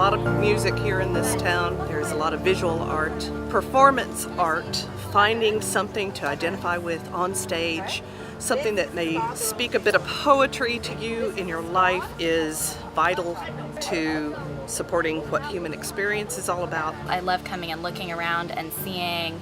lot of music here in this town. There's a lot of visual art, performance art, finding something to identify with on stage, something that may speak a bit of poetry to you in your life is vital to supporting what human experience is all about. I love coming and looking around and seeing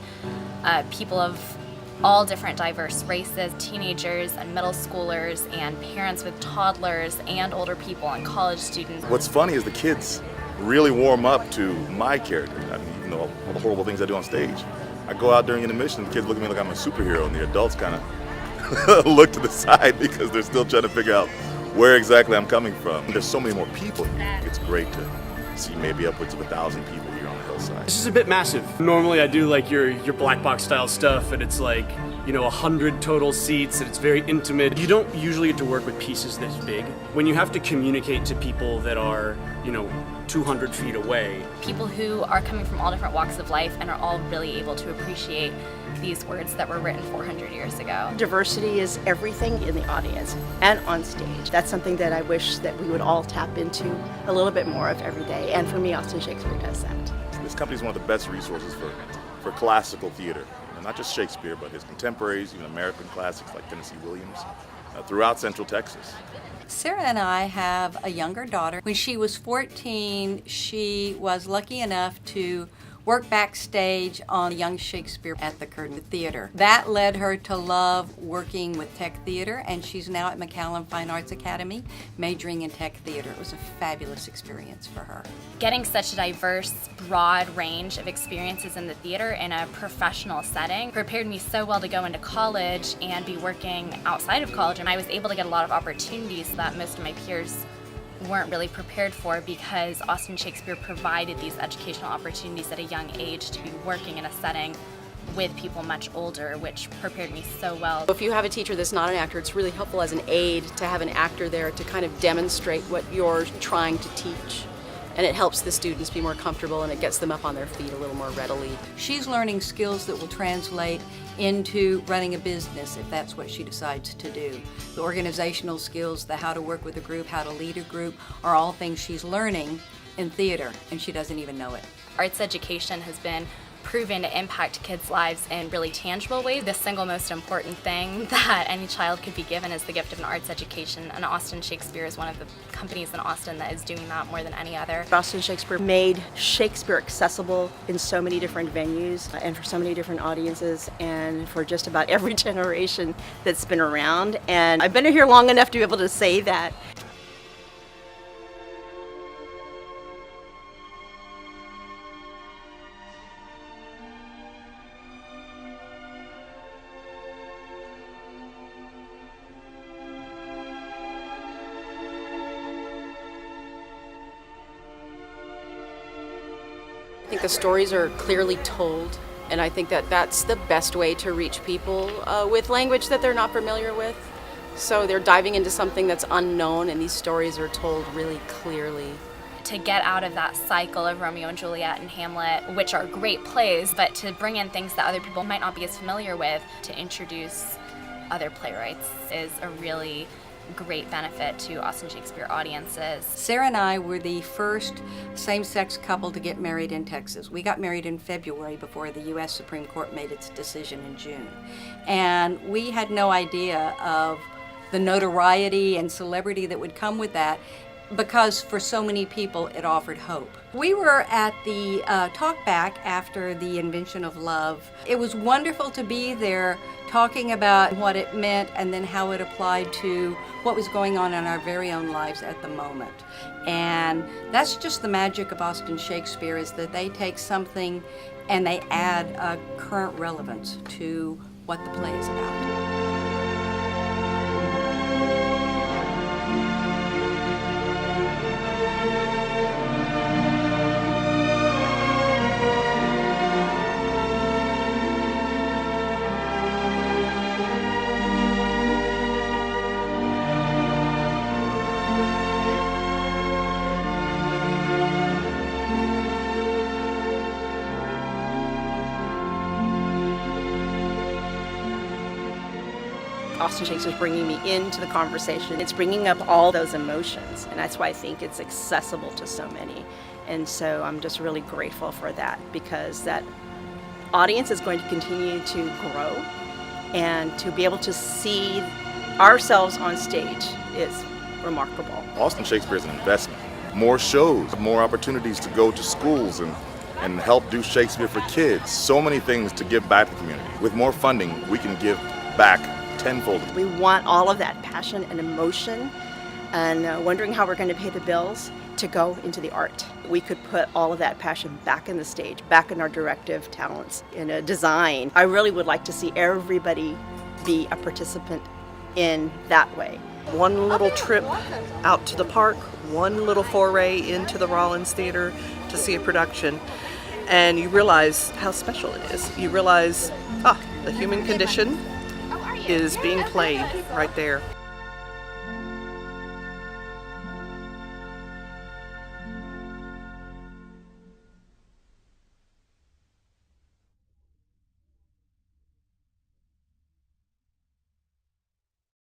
people of all different diverse races, teenagers and middle schoolers and parents with toddlers and older people and college students. What's funny is the kids really warm up to my character. I mean, even though all the horrible things I do on stage. I go out during intermission, the kids look at me like I'm a superhero, and the adults kind of look to the side because they're still trying to figure out where exactly I'm coming from. There's so many more people here. It's great to see maybe upwards of 1,000 people here on the hillside. This is a bit massive. Normally I do like your black box style stuff, and it's like, 100 total seats, and it's very intimate. You don't usually get to work with pieces this big. When you have to communicate to people that are, 200 feet away. People who are coming from all different walks of life and are all really able to appreciate these words that were written 400 years ago. Diversity is everything in the audience and on stage. That's something that I wish that we would all tap into a little bit more of every day, and for me, Austin Shakespeare does that. This company is one of the best resources for classical theater. Not just Shakespeare, but his contemporaries, even American classics like Tennessee Williams, throughout Central Texas. Sarah and I have a younger daughter. When she was 14, she was lucky enough to work backstage on Young Shakespeare at the Curtain Theater. That led her to love working with tech theater, and she's now at McAllen Fine Arts Academy, majoring in tech theater. It was a fabulous experience for her. Getting such a diverse, broad range of experiences in the theater in a professional setting prepared me so well to go into college and be working outside of college, and I was able to get a lot of opportunities that most of my peers weren't really prepared for, because Austin Shakespeare provided these educational opportunities at a young age to be working in a setting with people much older, which prepared me so well. If you have a teacher that's not an actor, it's really helpful as an aid to have an actor there to kind of demonstrate what you're trying to teach. And it helps the students be more comfortable, and it gets them up on their feet a little more readily. She's learning skills that will translate into running a business if that's what she decides to do. The organizational skills, the how to work with a group, how to lead a group, are all things she's learning in theater, and she doesn't even know it. Arts education has been proven to impact kids' lives in really tangible ways. The single most important thing that any child could be given is the gift of an arts education, and Austin Shakespeare is one of the companies in Austin that is doing that more than any other. Austin Shakespeare made Shakespeare accessible in so many different venues and for so many different audiences and for just about every generation that's been around. And I've been here long enough to be able to say that. I think the stories are clearly told, and I think that that's the best way to reach people with language that they're not familiar with. So they're diving into something that's unknown, and these stories are told really clearly. To get out of that cycle of Romeo and Juliet and Hamlet, which are great plays, but to bring in things that other people might not be as familiar with, to introduce other playwrights is a really great benefit to Austin Shakespeare audiences. Sarah and I were the first same-sex couple to get married in Texas. We got married in February before the U.S. Supreme Court made its decision in June. And we had no idea of the notoriety and celebrity that would come with that, because for so many people it offered hope. We were at the talkback after the invention of love. It was wonderful to be there talking about what it meant and then how it applied to what was going on in our very own lives at the moment. And that's just the magic of Austin Shakespeare, is that they take something and they add a current relevance to what the play is about. Austin Shakespeare is bringing me into the conversation. It's bringing up all those emotions, and that's why I think it's accessible to so many. And so I'm just really grateful for that, because that audience is going to continue to grow, and to be able to see ourselves on stage is remarkable. Austin Shakespeare is an investment. More shows, more opportunities to go to schools and help do Shakespeare for kids. So many things to give back to the community. With more funding, we can give back tenfold. We want all of that passion and emotion and wondering how we're going to pay the bills to go into the art. We could put all of that passion back in the stage, back in our directive talents, in a design. I really would like to see everybody be a participant in that way. One little trip out to the park, one little foray into the Rollins Theater to see a production, and you realize how special it is. You realize, the human condition is being played right there.